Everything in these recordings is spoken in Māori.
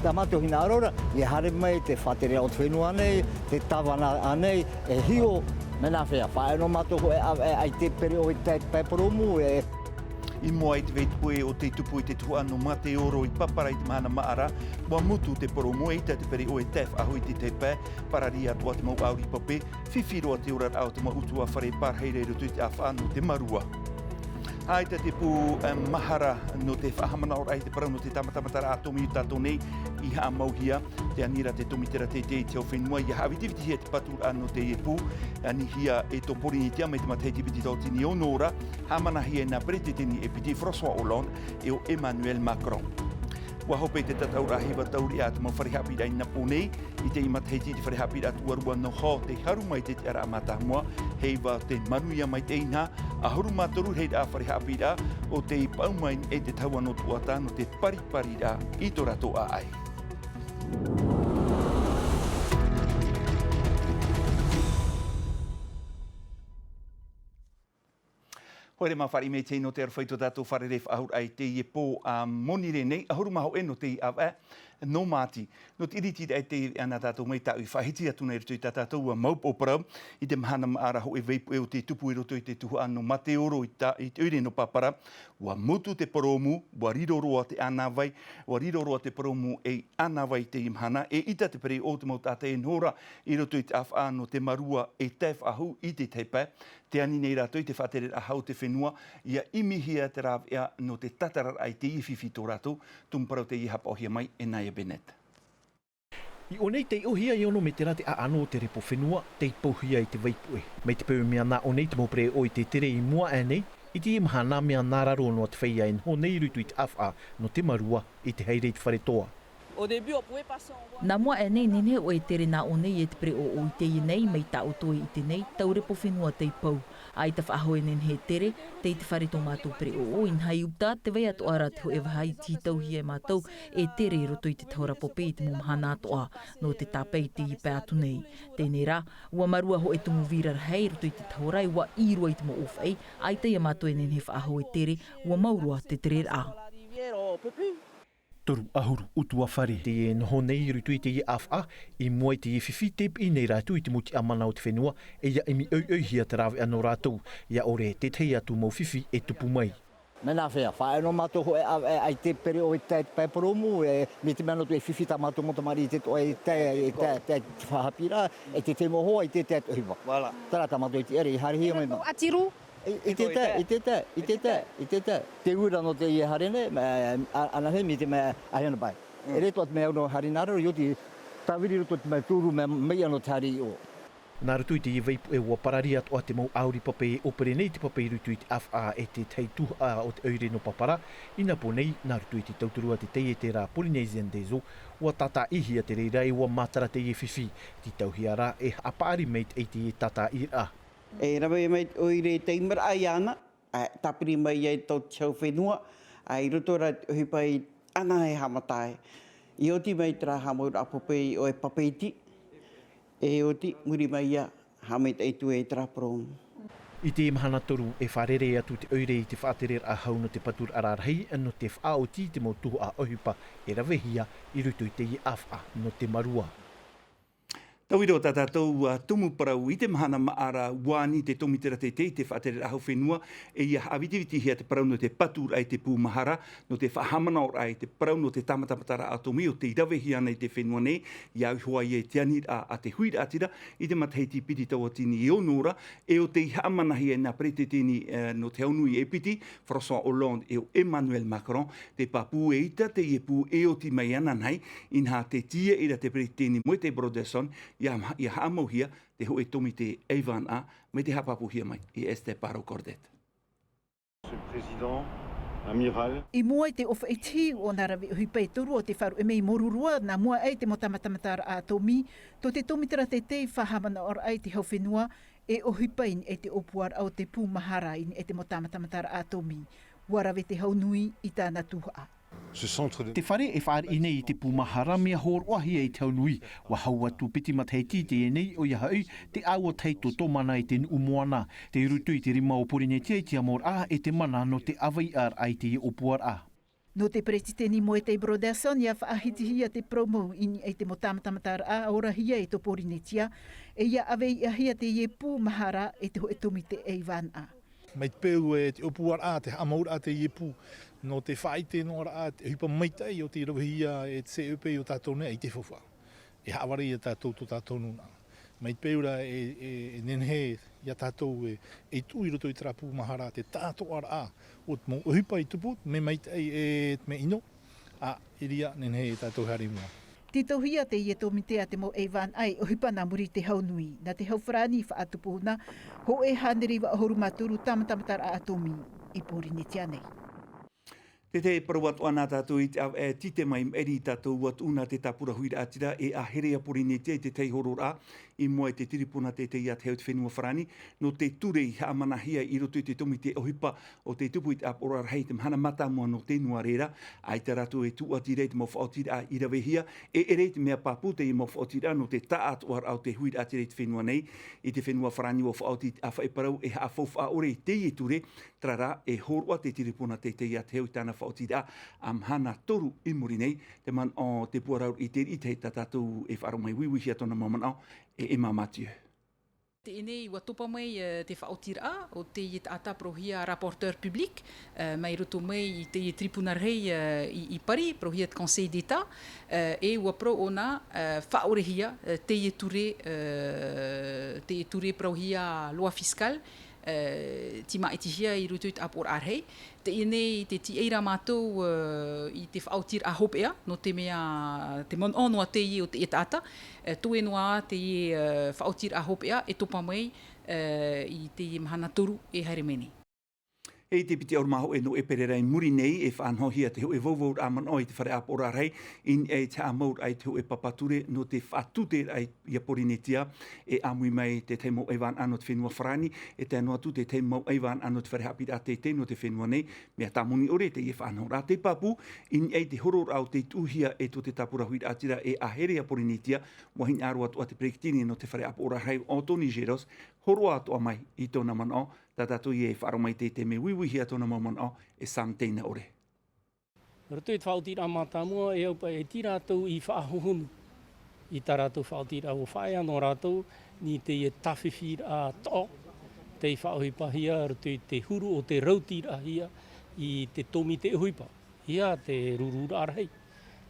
tamato hina arora, I hare mai te whatere o whenua nei, te tawana anei, e hio, mena whea, whae no mato ai te pere o I te peporomu, I moa I te veitpue o te tupu I te tuano ma te oro I papara I te mahana maara, mua mutu te poromu e te pere o tef aho I te pē, pararia atua te mau auri pape, whiwhiroa te ora au te mau utua whare parheire rotu te awhaano te marua. Ai te pū mahara no te whahamana ora I te parau no te tamatamatara atomi I tātou nei I haa mauhia, te anira te tomitera te te au whenua, I hawitiviti hea te patu ano te pū, ani hia e tō pori ni te ama I te mateitiviti tau tini o Nora, hamana hia na prete tini e piti François Hollande e o Emmanuel Macron. Wa hope te tatau rahiwa tauri atu mau wharehapira I napo nei, I te imateiti te wharehapira atu arua no ho te haru mai te te ara amata mua, heiwa te manuia mai te ina, a huru matoru hei a wharehapira o te I paumain e te tauano tuata no te pariparira I tō rato a ai. Hore ma whare me te no te arwhaito tātou whare ref ahur ai te I pō a monire nei, ahuru maho e no te I no mati. No te iriti ai te ana tātou mai tāu I whahiti atu nei roto I tātou a maupo parau, I te mahana maara ho e veipu e o te tupu I roto I te tuhu ano ma te oro I te ure no papara, wa mutu te poromu, wa riroroa te anawai, wa riroroa te poromu e anawai te imhana, e ita te pere o te mau tātai nora I roto I te awhaano te marua e tef ahu I te teipa, te ani nei rātou I te whatere ahau te whenua, ia imihia te rāwea no te tatarar ai te iwhiwhi tō rātou, tumparau te ihapa ohia mai e Naya Bennett. I o nei te ohia I ono me te rate a ano te repo whenua, te ipohia I te veipue. Mei te peu mea nā o nei te mopre o I te tere I mua e nei, I te imahana mea nāraro no te whaia en ho nei rutu I te awha no te marua I te heirei te whare toa. Nā mua e nei nene o e tere nā o nei e te pre o I te I nei mei tā o toi I te nei, tau repo whenua te I pau. Ai ta whaahoe nen he tere, te I te whare tō mātou pre o in hai upta, te wei atu ara te ho e wahai ti tau hi e mātou, e tere roto I te taura pope I te mumahana atoa, no te tāpei te I pē atu nei. Tēnei rā, ua marua ho e tumu vira hei roto I te taurai, ua irua I te mo ofei, ai te ia mātou e nen he whaahoe tere, ua maurua te tere rā. Toru ahuru utua whare. Te e noho nei rutu I te I awha, I mua I te I whiwhi tep I nei rātou I te muti amana o te whenua, e ia imi au hia te rawe anō rātou, ia ore te tei atu mau whiwhi e tupu mai. Mena whea, whae no mato ho ai te pere o te peporomu, me te mea no tu e whiwhi ta mato motamari te te whahapira, e te te moho I te hiwa. Tara ta mato I te ere, I hare hia mai ma. Atiru? I te te ura no te I harene, ana he mi te mea ahena pai. E reto at mea no harinaro, I oti tawiri roto te mea tūru mea ano te hari o. Nā rutu I te I veipu e ua parari atu a te mau auri pape e opere nei te pape I rutu I te awha e te tei tuha o te aure no papara, ina po nei nā rutu I te tauturua te tei e te rā Polynesian Dezo, ua tata ihia te reirei ua mātara te I whiwhi, ti tauhia rā e apaari meit e te tata I rā. E rawa e mai oire te imara ai ana, tapiri mai ai tau tau whenua, ai roto ra hipai ana he hamatai. I oti mai tra hamaura apopei o e papeiti, e oti muri mai ia hamait eitu e tra prom. I te imahana toru e wharere atu te oire I te whaatere a hau no te patur ararahi, no te whaoti te motuhu a ohipa e rawehia I rutu I te I awha no te marua. Tauiro tā tātou tumu parau I te mahana maara wāni te tomitera te whaatere ahau whenua e ia hawitiviti hea te parau no te patur ai te pūmahara, no te whahamana ora ai te parau no te tamatamatara atomi o te irawehi ana I te whenua nei, I au hoa I e te anir a te huira atira, I te mataheiti piti tau atini I onora, e o te hamanahi e nā prete tini no te aunui e piti, François Hollande e o Emmanuel Macron, te papu e ita te e pū e o ti mai ana nei, inha te tia ira te prete tini mo te Brodesson, ia haamauhia te ho e tomi te Evan A, me te hapapuhia mai I este paro cordet. Monsieur le Président, Amiral. I mua I te ofa I ti o nā rawi uhipai toru o te wharu e mei morurua, nā mua ei te motamatamatara a tomi, to te tomitara te te whahamana ora ai te hauwhenua, e uhipai e te opuar au te pūmahara e te motamatamatara a tomi. Warawe te haunui I tāna tuha. Te whare e whaare I nei I te pūmahara mea hor wahia I te haunui, wa haua tu piti matahiti te e nei o ia hau te awa teito tō mana I te umuana, te rutu I te rima o Polynesia I te amor a e te mana no te awai ar ai te opuar a. No te presidenti mo e te Broderson ia whaahitihia te promo ini e te mo tamatamatara a ora hia e to porinetia e ia ave ia hia te ie pū mahara e te ho e tumi te eivan a. Mai te peu e te opuar a te amaur a te ie pū no te whaite no ra a te hupa maitai o te rawahia e te se upe o tātou nea i te whawha. E hawari e tātou to tātou nuna. Mai te peura e nenhe ia tātou e tui roto i trapu mahara te tātou ara a o te mo uhipa i tupu me maitai e me ino a iria nenhe e tātou hari mua. Tito hia te ie tō mitea te mo eivan ai o hipa nā muri te haunui. Na te hauwhrani whaatupuhuna, ho e haneri wa ahoru maturu tamatamatara a tomi i porinetia nei. Te parawat o anā tātou i te tite mai eri tātou wat una te tapura huira atira e a herea porinetia i te teihoror a i moa te tiripuna te ia te hau te whenua wharani no te ture i hamanahia i roto i te tomi te ohipa o te tupu i te apora rei te mhana mata mua no te nua reira ai te ratu e tuati rei te mo whaotira i rawehia e rei te mea papu te i mo whaotira no te taat o au te huira atira i te whenua nei i te whenua wharani o whaoti a whaiparau e haa fofa ore te i ture trara e horua te tiripuna te ia te hau i tāna whaotira am hana toru i muri nei te man o te puarau i te tātou e wharomai wiwihia tona mamanao e Mamathieu. Te ene i watopa mai te whaotira o te i ata prohia rapporteur public, mai roto mai i te i tribuna rei i pari, prohia te Conseil d'État, e ua pro ona whaorehia te i ture prohia loa fiscal, tima etihia i roto i te apor arhei. Te ene te ti eira mātou i te whaotira a hopea, no te mea, te mon onua te i o te etata, toe noa te i whaotira a hopea e topa mai i te i mahana toru e haere meni. E te piti aur maho e no e pererei muri nei e whanhohia te ho e vauvaur a man oi te whare apora rei in e te amaur ai te ho e papature no te whatute ai ia porinetia e amui mai te teimo eivan ano te whenua wharani e te anua tu te teimo eivan ano te whare hapira te te no te whenua nei mea tamuni ore te i whanau rā te papu in e te horor au te tuhia e to te tapura huira atira e aherea porinetia wahin arua tu a te prektini no te whare apora rei o Tony Geros horoa atoa mai i tōna manao tātou i e wharomai te me wiwihia tōna mamanao e samteina ore. Roto e te whaotira mātamua e aupa e ti rātou i whaahohunu. I tā rātou whaotira o whae anō rātou ni te e tawhiwhir a tō. Te i whaohipahia roto i te huru o te rautira hia i te tomi te uhipa. Hia te rurura arhei,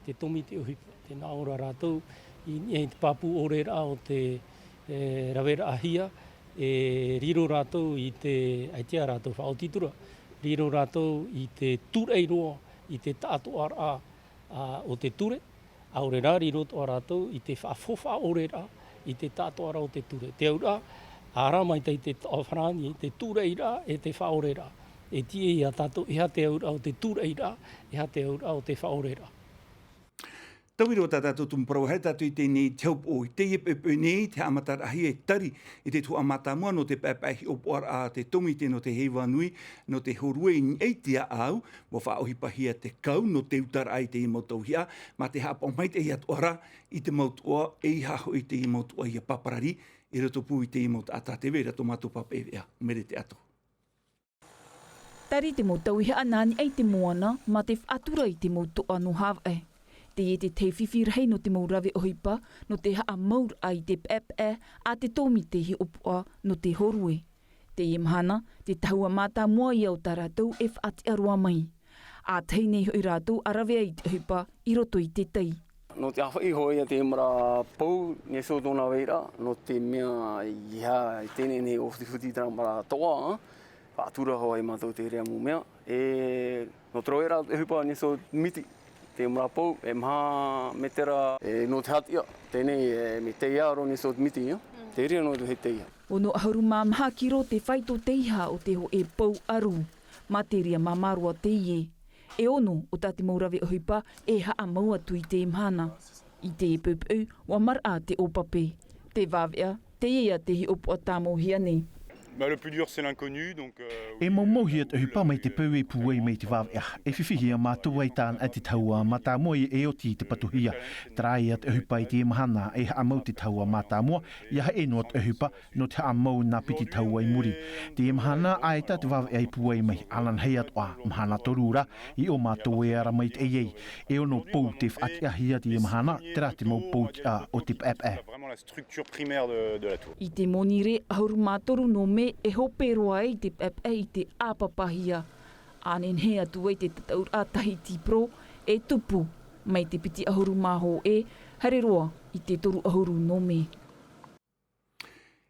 te tomi te uhipa. Te naora rātou i te papu ore rā o te rawera ahia. E riro rātou i te aitea rātou whaotitura, riro rātou i te turei roa, i te tātou ara o te ture, aure rā riro toa rātou i te whaafofa ore rā, i te tātou ara o te ture. Te au rā, ara mai te wharani, te turei rā e te whaore rā. E tie i a tātou, e ha te au rā o te turei rā, e ha te au rā o te whaore rā. Tauiro tātou tumparau, hei tātou i tēnei te haup o i te epepe nei, te amatar ahi e tari i te tua matamua no te pēpēhi o poar a te tomite no te heiwa nui, no te horue i eitia au, mo whaohipahia te kau no te utara ai te imotauhia, ma te hapa mai te hiatoara i te mautua e i haho i te imautua i a paparari, i rato pū i te imot a tāte vera to mātou papewea, mere te ato. Tari te mautauhia anani ei te moana, ma te whatura i te mautua no hawe. Te e te whiwhirhei no te maurawe ohipa, no te haa maur ai te pepe a te tomi te hi opua no te horue. Te imhana, te tahua mata mua i au tāratou e whaati arua mai. A teinei hoi rātou arawea i te ohipa i roto i te tei. No te awhai hoi a te mara pou, ne so tōna weira, no te mea iha i tēnei nei o whiti mara toa, whaatura hoa i mātou te rea mū mea. E no troera e hupa ne so miti. Te mara pou, e maha me tera no te hatia, tēnei me te iaro ni so miti, te rea no te he te ia. O no ahuru māmaha ki ro te whaito te iha o te ho e pou aru, ma te rea mamarua te ie. E ono o tāti maurawe ohipa e haa maua tui te imhana. I te e pupeu, wa mara te opape. Te wawea, te ia te hi opua tāmohia nei. Le plus dur, c'est l'inconnu. E maumohi at uhipa mai te pau e puei mai te wawea. E whiwhihia mātua i tāna ati taua mata moe e oti te patuhia. Trai at uhipa i te mahana e amau te taua mata moa. Ia e no at uhipa no te amau nā piti taua i muri. Te mahana ai ta te wawea i puei mai. Alan hei at oa mahana torura i o mātua e ara mai te ei. E ono pou te whati ahia te mahana te rā te mau pou o te pepe. Vraiment la structure primaire de la tour. I te monire ahuru mātoru no me e hope roa i te pepe i te āpapahia. Anen hea tu te tataur a Tahiti Pro e tupu mai te piti ahuru maho e hare roa i te toru ahuru no me.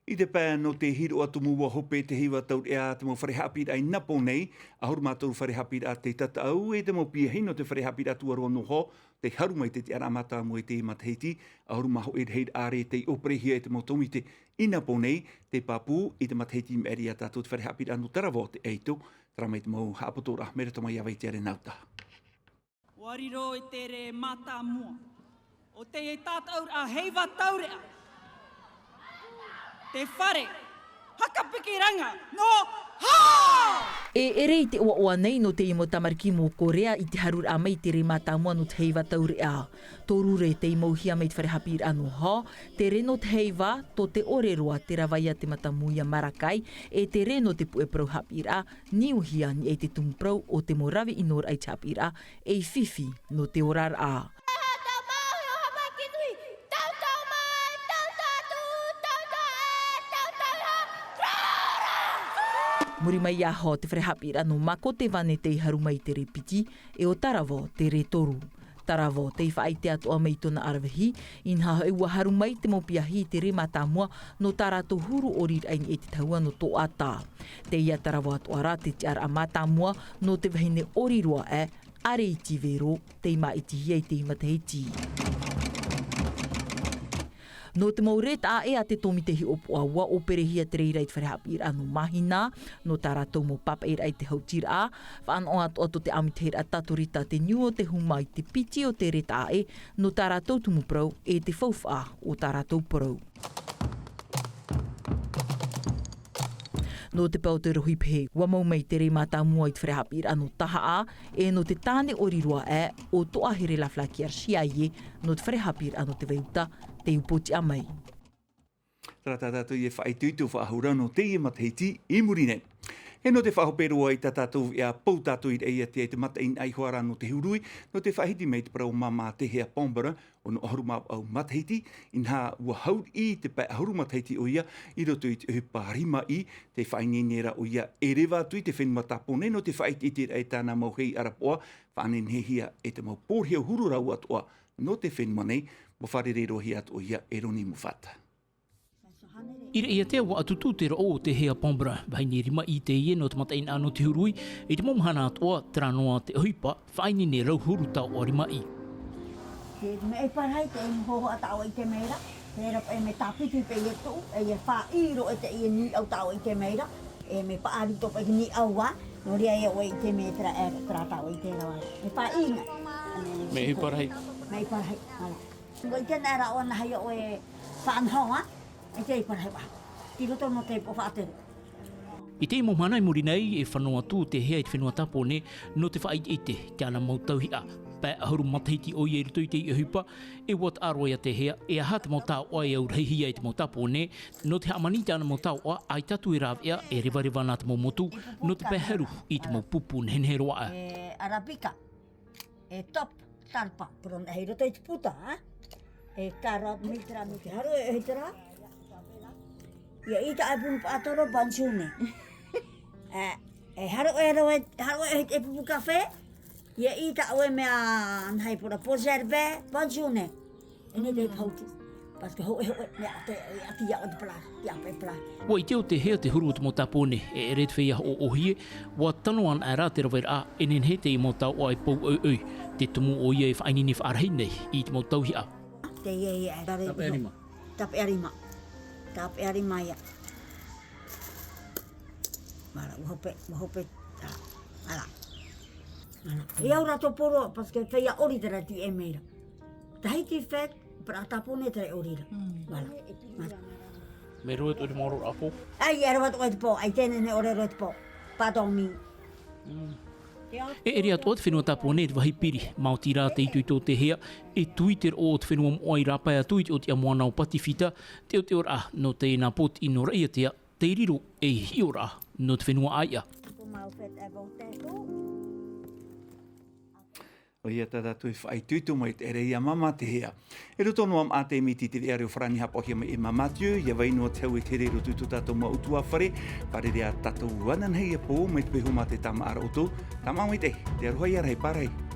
I te pēr no te hiro atu mua hope te hiwa tau e a te mo wharehapira ai napo nei, ahuru mātou wharehapira a te tatau e te mo pia hino te wharehapira tuaroa no ho, te haru mai te aramata mo e te Matahiti, ahuru maho e heid are te operehia e te mo tomi te inapo nei, te papu i te Matahiti meri a tātou te wharehapira no tarawo te eito, tara mai te mo haapotora, mera to mai awai te are nauta. Wariro e te re mata mua, o te e tātou a heiwa taurea. Te whare, hakapikiranga, no ha! E rei te oa nei no te imo tamariki mō Korea i te harur a mai te re mātamua no te heiwa taure a. Toru re te imauhia mai te wharehapir anu ha, te re no te heiwa to te oreroa te rawaia te matamuia Marakai e te re no te pueprau hapir a, niuhia ni e te tumprau o te morawe inor ai te hapir a, e whiwhi no te orar a. Muri mai aho te wharehapira no mako te wane te haru mai te repiti e o tarawo te re toru. Tarawo te whaai te atoa mai tona arawahi, inha eua haru mai te mopiahi te re matamua no tarato huru orir aini e te taua no to ata. Te ia tarawo atoa ra te tiara a matamua no te wahine oriroa e, are iti vero, te ima iti hia i te Matahiti. No te maureta a e a te tomi te hi opo awa o perehia te reira i te wharehapir anu mahina, no tā rātou mo papa e rai te hautira a, whaano ato ato te amiteir a tatorita te niu o te huma i te piti o te reta a e, no tā rātou tumu prau e te whauwha o tā rātou prau. No te pau te rohi pehe, wamau mai te re mata mua i te wharehapir anu taha a, e no te tāne oriroa e, o toa here la flaki ar siaie, no te wharehapir anu te veuta, te upoti a mai. Tara tātou i e whaituitu whaahura no te i Matahiti i Murine. He no te whahoperoa i tātou i a pou tātou i eia te mata in ai hoara no te hurui, no te whahiti mei te parau mama te hea Pombara o no ahuru mau au Matahiti, in ha ua haur i te pai ahuru Matahiti o ia, i roto i te uhiparima i te whainenera o ia e rewa tui te whenua tapone, no te whaiti i te rei tāna mau hei arapoa, whanenhehia e te mau pōrhia hururau atoa no te whenua nei, mo wharerero hi atu o ia e roni muwhata. Ira ia te wa atutu te ro o te hea Pombara, vaini rima i te ie no te matain ano te hurui, i te momhana atoa tranoa te ohipa, whaini ne rau huru tau o rima i. Te me e parhai te mhoho a tau i te meira, te rapa e me tāpiti pe i tu, e e whairo e te i ni au tau i te meira, e me paari topa i ni au wa, no ria e o i te meira e tra tau i te rawa. Me whainga. Me e parhai. Me e parhai, ala. Ngoi tēnā ra o nahi o e whanhoa, e te parhai wa. Tiro tono te po whāteru. I te momhana i muri nei e whanoa tū te hea i te whenua tapone no te whait ite kia ana mau tauhia. Pē ahuru Matahiti o i e rutu i te ihupa e wat aroia te hea e aha te mau tau oa e au reihia i te mau tapone no te hamani te ana mau tau oa ai tatu e rāwea e rewa nā te mau motu no te pē heru i te mau pupu nhenheroa. E Arabika, e top, tarpa, pron e hei roto i te puta, e tara mitra mitra haru e hitara. Ia ita ai pun patoro bansune. E haru e pupu kafe. Ia ita oe mea nhai pura poserve bansune. Ene te pauti. Paske ho e me ati ia o te pala, ia pe pala. Wa i te o te hea te huru o te mo tapone e eret whea o ohie, wa tano an ara te rawair a enen he te i mo tau o ai pou au te tumu o ia e whainini whaarhei nei i te mo tauhia. Te ia e rare. Tape arima. Tape arima. Tape arima ia. Mara, uhope, ala. E au rato poro, paske whea ori tera ti e meira. Tahiti whet, pra tapone tera ori ra. Mara. Me rua tu moro apo. Ai era wat oit po, ai tenen ne ore rot po. Pardon mi. E eri atu at whenua tapone e wahi piri, mauti rā te itu i tō te hea, e Twitter o at whenua moai rapai atu i o te amoana o patifita, te o te ora no te ina pot i no raia tea, te riro e hi ora no te whenua aia. O ia tata tui whai tuitu mai te ere ia mama te hea. E roto noa am ate miti te reo whrani hapa hia mai e mamatio, ia wainua tau e te rero tutu tatou ma utua whare, pare rea tatou wanan hei e pō, mai te pehu ma te tama ara oto, tama mai te aroha ia rei parei.